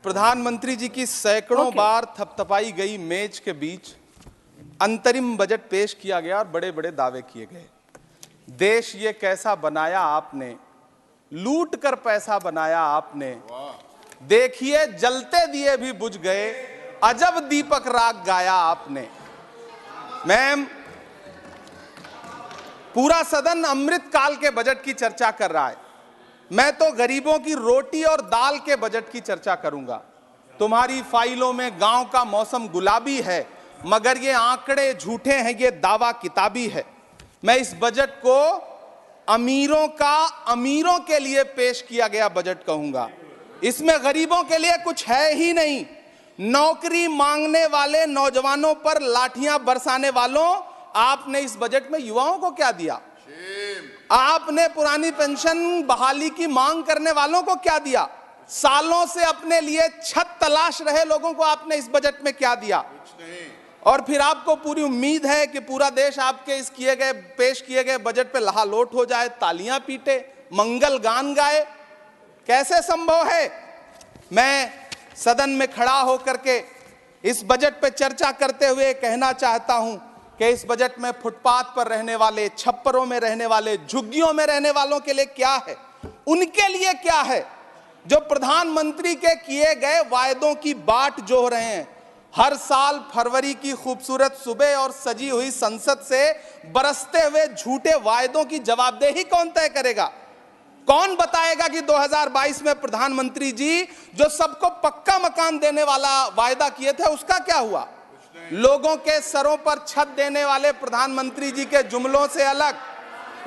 प्रधानमंत्री जी की सैकड़ों बार थपथपाई गई मेज के बीच अंतरिम बजट पेश किया गया और बड़े बड़े दावे किए गए। देश ये कैसा बनाया आपने, लूट कर पैसा बनाया आपने, देखिए जलते दिए भी बुझ गए, अजब दीपक राग गाया आपने। मैम, पूरा सदन अमृत काल के बजट की चर्चा कर रहा है, मैं तो गरीबों की रोटी और दाल के बजट की चर्चा करूंगा। तुम्हारी फाइलों में गांव का मौसम गुलाबी है, मगर ये आंकड़े झूठे हैं, ये दावा किताबी है। मैं इस बजट को अमीरों के लिए पेश किया गया बजट कहूंगा। इसमें गरीबों के लिए कुछ है ही नहीं। नौकरी मांगने वाले नौजवानों पर लाठियां बरसाने वालों, आपने इस बजट में युवाओं को क्या दिया? आपने पुरानी पेंशन बहाली की मांग करने वालों को क्या दिया? सालों से अपने लिए छत तलाश रहे लोगों को आपने इस बजट में क्या दिया? कुछ नहीं। और फिर आपको पूरी उम्मीद है कि पूरा देश आपके इस पेश किए गए बजट पे लहालोट हो जाए, तालियां पीटे, मंगल गान गाए। कैसे संभव है? मैं सदन में खड़ा होकर के इस बजट पे चर्चा करते हुए कहना चाहता हूं कि इस बजट में फुटपाथ पर रहने वाले, छप्परों में रहने वाले, झुग्गियों में रहने वालों के लिए क्या है, उनके लिए क्या है जो प्रधानमंत्री के किए गए वायदों की बाट जोह रहे हैं। हर साल फरवरी की खूबसूरत सुबह और सजी हुई संसद से बरसते हुए झूठे वायदों की जवाबदेही कौन तय करेगा? कौन बताएगा कि 2022 में प्रधानमंत्री जी जो सबको पक्का मकान देने वाला वायदा किए थे उसका क्या हुआ? लोगों के सरों पर छत देने वाले प्रधानमंत्री जी के जुमलों से अलग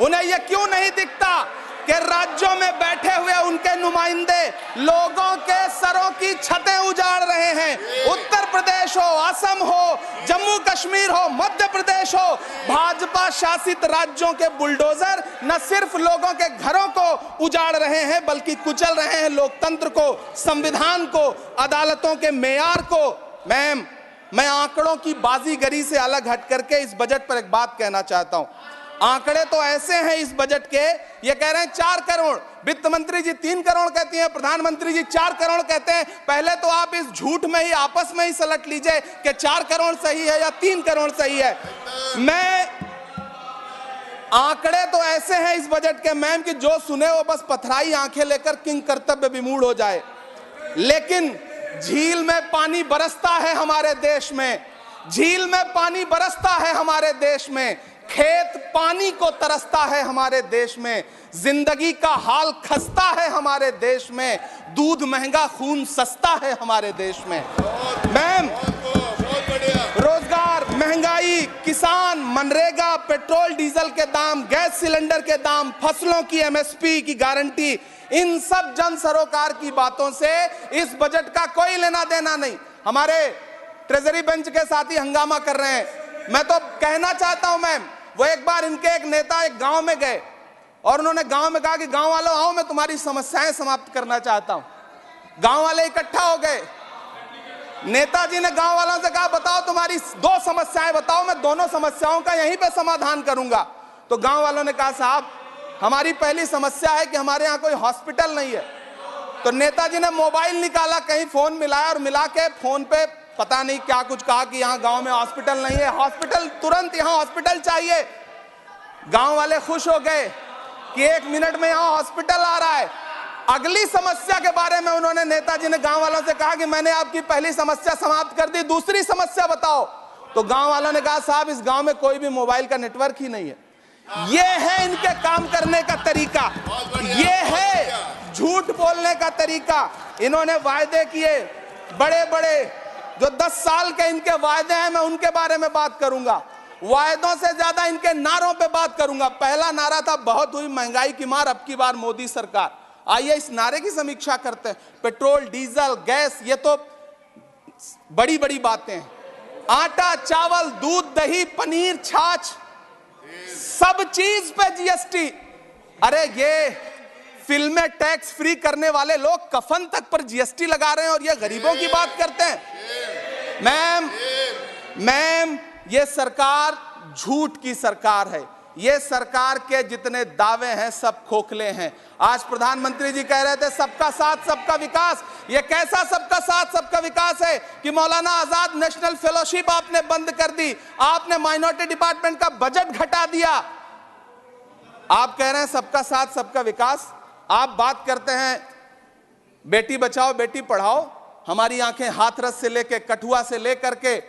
उन्हें यह क्यों नहीं दिखता कि राज्यों में बैठे हुए उनके नुमाइंदे लोगों के सरों की छतें उजाड़ रहे हैं? उत्तर प्रदेश हो, असम हो, जम्मू कश्मीर हो, मध्य प्रदेश हो, भाजपा शासित राज्यों के बुलडोजर न सिर्फ लोगों के घरों को उजाड़ रहे हैं बल्कि कुचल रहे हैं लोकतंत्र को, संविधान को, अदालतों के मेयार को। मैम, मैं आंकड़ों की बाजीगरी से अलग हट करके इस बजट पर एक बात कहना चाहता हूं। आंकड़े तो ऐसे हैं इस बजट के, ये कह रहे हैं 4 करोड़, वित्त मंत्री जी 3 करोड़ कहती हैं, प्रधानमंत्री जी 4 करोड़ कहते हैं। पहले तो आप इस झूठ में ही आपस में ही सलट लीजिए कि 4 करोड़ सही है या 3 करोड़ सही है। आंकड़े तो ऐसे हैं इस बजट के मैम कि जो सुने वो बस पथराई आंखें लेकर किंग कर्तव्य विमूढ़ हो जाए। लेकिन झील में पानी बरसता है हमारे देश में, झील में पानी बरसता है हमारे देश में, खेत पानी को तरसता है हमारे देश में, जिंदगी का हाल खस्ता है हमारे देश में, दूध महंगा खून सस्ता है हमारे देश में। मैम, रोजगार, महंगाई, किसान, मनरेगा, पेट्रोल डीजल के दाम, गैस सिलेंडर के दाम, फसलों की एमएसपी की गारंटी, इन सब जन सरोकार की बातों से इस बजट का कोई लेना देना नहीं। हमारे ट्रेजरी बेंच के साथी हंगामा कर रहे हैं। मैं तो कहना चाहता हूं मैम, वो एक बार इनके एक नेता एक गांव में गए और उन्होंने गांव में कहा कि गांव वालों आओ, मैं तुम्हारी समस्याएं समाप्त करना चाहता हूं। गांव वाले इकट्ठा हो गए। नेताजी ने गांव वालों से कहा बताओ तुम्हारी 2 समस्याएं बताओ, मैं दोनों समस्याओं का यहीं पे समाधान करूंगा। तो गांव वालों ने कहा साहब हमारी पहली समस्या है कि हमारे यहाँ कोई हॉस्पिटल नहीं है। तो नेताजी ने मोबाइल निकाला, कहीं फोन मिलाया और मिला के फोन पे पता नहीं क्या कुछ कहा कि यहाँ गांव में हॉस्पिटल नहीं है, हॉस्पिटल तुरंत, यहाँ हॉस्पिटल चाहिए। गांव वाले खुश हो गए कि 1 मिनट में यहाँ हॉस्पिटल आ रहा है। अगली समस्या के बारे में उन्होंने, नेताजी ने गांव वालों से कहा कि मैंने आपकी पहली समस्या समाप्त कर दी, दूसरी समस्या बताओ। तो गांव वालों ने कहा साहब इस गांव में कोई भी मोबाइल का नेटवर्क ही नहीं है। ये है इनके काम करने का तरीका, ये है झूठ बोलने का तरीका। इन्होंने वायदे किए बड़े बड़े, जो 10 साल के इनके वायदे हैं, मैं उनके बारे में बात करूंगा। वायदों से ज्यादा इनके नारों पे बात करूंगा। पहला नारा था बहुत हुई महंगाई की मार, अब की बार मोदी सरकार। आइए इस नारे की समीक्षा करते हैं। पेट्रोल, डीजल, गैस, ये तो बड़ी बड़ी बातें हैं। आटा, चावल, दूध, दही, पनीर, छाछ, सब चीज पे जीएसटी। अरे ये फिल्में टैक्स फ्री करने वाले लोग कफन तक पर जीएसटी लगा रहे हैं और ये गरीबों की बात करते हैं। मैम, ये सरकार झूठ की सरकार है। ये सरकार के जितने दावे हैं सब खोखले हैं। आज प्रधानमंत्री जी कह रहे थे सबका साथ सबका विकास। ये कैसा सबका साथ सबका विकास है कि मौलाना आजाद नेशनल फेलोशिप आपने बंद कर दी, आपने माइनॉरिटी डिपार्टमेंट का बजट घटा दिया। आप कह रहे हैं सबका साथ सबका विकास। आप बात करते हैं बेटी बचाओ बेटी पढ़ाओ। हमारी आंखें हाथरस से लेके कठुआ से लेकर के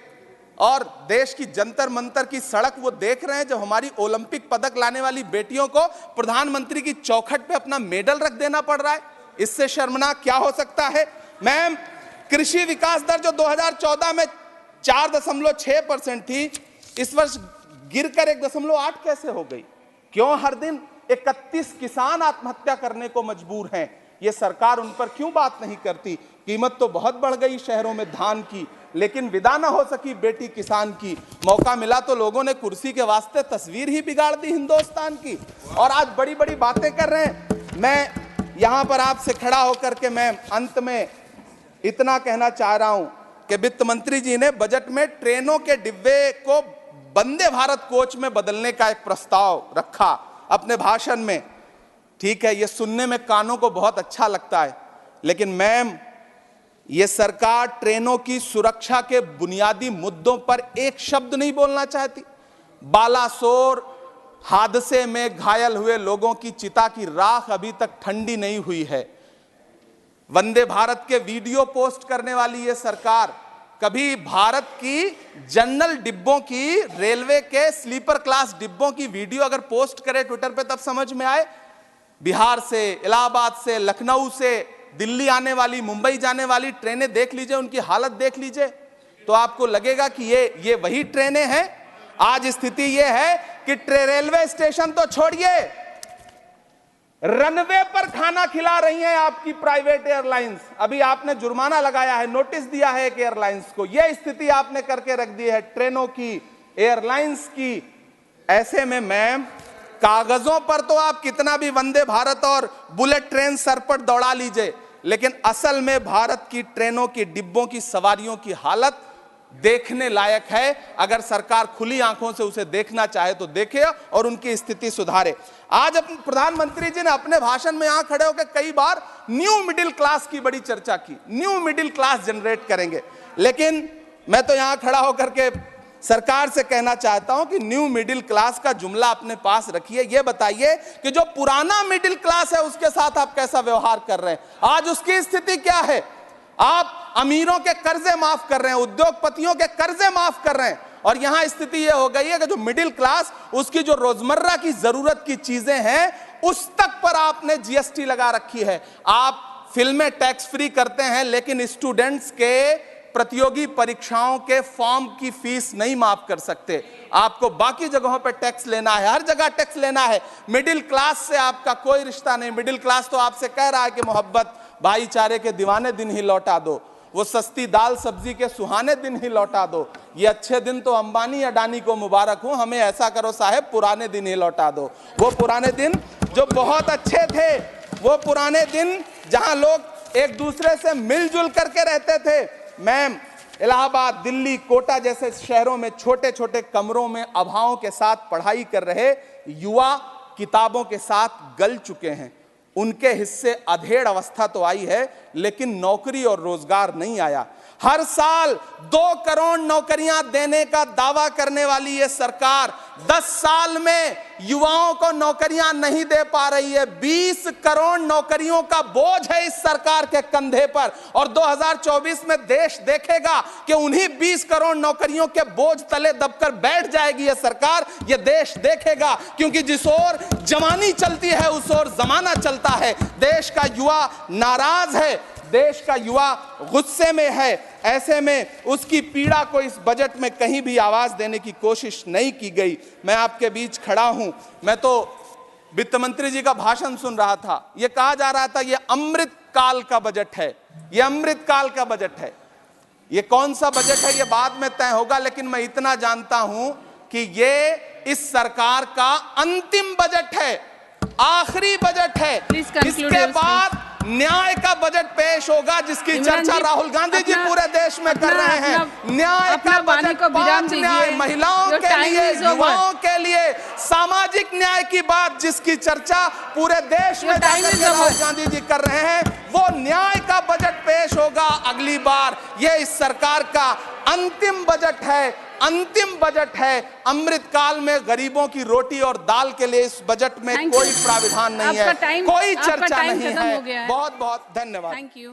और देश की जंतर मंतर की सड़क वो देख रहे हैं जब हमारी ओलंपिक पदक लाने वाली बेटियों को प्रधानमंत्री की चौखट पे अपना मेडल रख देना पड़ रहा है। इससे शर्मनाक क्या हो सकता है। मैम, कृषि विकास दर जो 2014 में 4.6% थी, इस वर्ष गिरकर 1.8 कैसे हो गई? क्यों हर दिन 31 किसान आत्महत्या करने को मजबूर हैं? ये सरकार उन पर क्यों बात नहीं करती? कीमत तो बहुत बढ़ गई शहरों में धान की, लेकिन विदा ना हो सकी बेटी किसान की। मौका मिला तो लोगों ने कुर्सी के वास्ते तस्वीर ही बिगाड़ दी हिंदुस्तान की, और आज बड़ी बड़ी बातें कर रहे हैं। मैं यहां पर आपसे खड़ा होकर के मैं अंत में इतना कहना चाह रहा हूं कि वित्त मंत्री जी ने बजट में ट्रेनों के डिब्बे को वंदे भारत कोच में बदलने का एक प्रस्ताव रखा अपने भाषण में। ठीक है, ये सुनने में कानों को बहुत अच्छा लगता है, लेकिन मैम, ये सरकार ट्रेनों की सुरक्षा के बुनियादी मुद्दों पर एक शब्द नहीं बोलना चाहती। बालासोर हादसे में घायल हुए लोगों की चिता की राख अभी तक ठंडी नहीं हुई है। वंदे भारत के वीडियो पोस्ट करने वाली ये सरकार कभी भारत की जनरल डिब्बों की, रेलवे के स्लीपर क्लास डिब्बों की वीडियो अगर पोस्ट करे ट्विटर पे तब समझ में आए। बिहार से, इलाहाबाद से, लखनऊ से दिल्ली आने वाली, मुंबई जाने वाली ट्रेनें देख लीजिए, उनकी हालत देख लीजिए, तो आपको लगेगा कि ये वही ट्रेनें हैं। आज स्थिति ये है कि रेलवे स्टेशन तो छोड़िए, रनवे पर खाना खिला रही हैं आपकी प्राइवेट एयरलाइंस। अभी आपने जुर्माना लगाया है, नोटिस दिया है एक एयरलाइंस को। यह स्थिति आपने करके रख दी है ट्रेनों की, एयरलाइंस की। ऐसे में मैम, कागजों पर तो आप कितना भी वंदे भारत और बुलेट ट्रेन सर पर दौड़ा लीजिए, लेकिन असल में भारत की ट्रेनों की डिब्बों की सवारियों की हालत देखने लायक है। अगर सरकार खुली आंखों से उसे देखना चाहे तो देखे और उनकी स्थिति सुधारे। आज प्रधानमंत्री जी ने अपने भाषण में यहां खड़े होकर कई बार न्यू मिडिल क्लास की बड़ी चर्चा की, न्यू मिडिल क्लास जनरेट करेंगे। लेकिन मैं तो यहां खड़ा होकर के सरकार से कहना चाहता हूं कि न्यू मिडिल क्लास का जुमला अपने पास रखिए। यह बताइए कि जो पुराना मिडिल क्लास है उसके साथ आप कैसा व्यवहार कर रहे हैं। आज उसकी स्थिति क्या है? आप अमीरों के कर्जे माफ कर रहे हैं, उद्योगपतियों के कर्जे माफ कर रहे हैं, और यहां स्थिति यह हो गई है कि जो मिडिल क्लास, उसकी जो रोजमर्रा की जरूरत की चीजें हैं उस तक पर आपने जीएसटी लगा रखी है। आप फिल्में टैक्स फ्री करते हैं, लेकिन स्टूडेंट्स के प्रतियोगी परीक्षाओं के फॉर्म की फीस नहीं माफ कर सकते। आपको बाकी जगहों पर टैक्स लेना है, हर जगह टैक्स लेना है। मिडिल क्लास से आपका कोई रिश्ता नहीं। मिडिल क्लास तो आपसे कह रहा है कि मोहब्बत, भाईचारे के दीवाने दिन ही लौटा दो, वो सस्ती दाल सब्जी के सुहाने दिन ही लौटा दो। ये अच्छे दिन तो अंबानी अडानी को मुबारक हो, हमें ऐसा करो साहब पुराने दिन ही लौटा दो। वो पुराने दिन जो बहुत अच्छे थे, वो पुराने दिन जहां लोग एक दूसरे से मिलजुल करके रहते थे। मैम, इलाहाबाद, दिल्ली, कोटा जैसे शहरों में छोटे छोटे कमरों में अभावों के साथ पढ़ाई कर रहे युवा किताबों के साथ गल चुके हैं। उनके हिस्से अधेड़ अवस्था तो आई है, लेकिन नौकरी और रोजगार नहीं आया। हर साल 2 करोड़ नौकरियां देने का दावा करने वाली ये सरकार 10 साल में युवाओं को नौकरियां नहीं दे पा रही है। 20 करोड़ नौकरियों का बोझ है इस सरकार के कंधे पर, और 2024 में देश देखेगा कि उन्हीं 20 करोड़ नौकरियों के बोझ तले दबकर बैठ जाएगी ये सरकार। ये देश देखेगा, क्योंकि जिस ओर जवानी चलती है उस ओर जमाना चलता है। देश का युवा नाराज है, देश का युवा गुस्से में है। ऐसे में उसकी पीड़ा को इस बजट में कहीं भी आवाज देने की कोशिश नहीं की गई। मैं आपके बीच खड़ा हूं, मैं तो वित्त मंत्री जी का भाषण सुन रहा था। यह कहा जा रहा था ये अमृत काल का बजट है, ये अमृत काल का बजट है। ये कौन सा बजट है ये बाद में तय होगा, लेकिन मैं इतना जानता हूं कि ये इस सरकार का अंतिम बजट है, आखिरी बजट है। इसके बाद न्याय का बजट पेश होगा जिसकी चर्चा राहुल गांधी जी पूरे देश में कर रहे हैं। न्याय का बजट, 5 न्याय, महिलाओं के लिए, युवाओं के लिए, सामाजिक न्याय की बात जिसकी चर्चा पूरे देश में राहुल गांधी जी कर रहे हैं, वो न्याय का बजट पेश होगा अगली बार। ये इस सरकार का अंतिम बजट है, अंतिम बजट है। अमृतकाल में गरीबों की रोटी और दाल के लिए इस बजट में कोई प्राविधान नहीं है, कोई चर्चा नहीं है। बहुत बहुत धन्यवाद। Thank you.